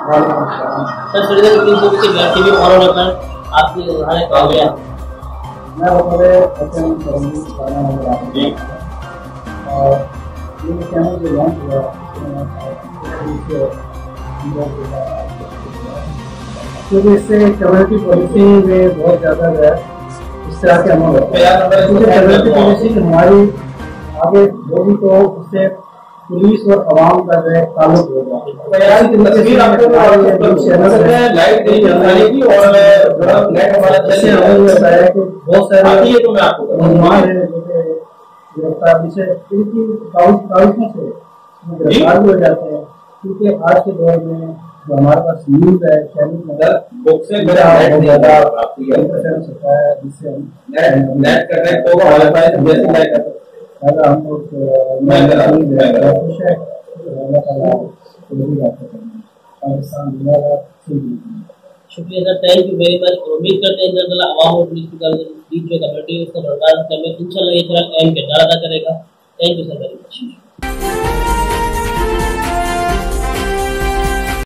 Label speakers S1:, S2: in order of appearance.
S1: Sir Shridhar तीन सौ के घर टीवी फॉलो रखना आपकी उन्होंने कहा गया
S2: मैं बतौर एचएम करूँगी और ये चैनल जो लॉन्च हुआ क्योंकि इससे कम्युनिटी पॉलिसिंग में बहुत ज़्यादा जो है इस तरह के अमल होता है, क्योंकि कम्युनिटी पॉलिसिंग हमारी आगे होगी तो उससे पुलिस और आवाम का जो है ताल्लुक होगा। बहुत सारे मुसलमान गिरफ्तार भी हो जाते हैं, क्योंकि आज के दौर में जो हमारे पास न्यूज है जिससे
S1: शुक्रिया sir, thank you very much. उम्मीद करते हैं जल्द आवाम और पुलिस की बीच जो कम्युनिटी है उसको बर्बाद करने इंशाल्लाह ये चैनल अहम किरदार अदा करेगा। Thank you sir very much.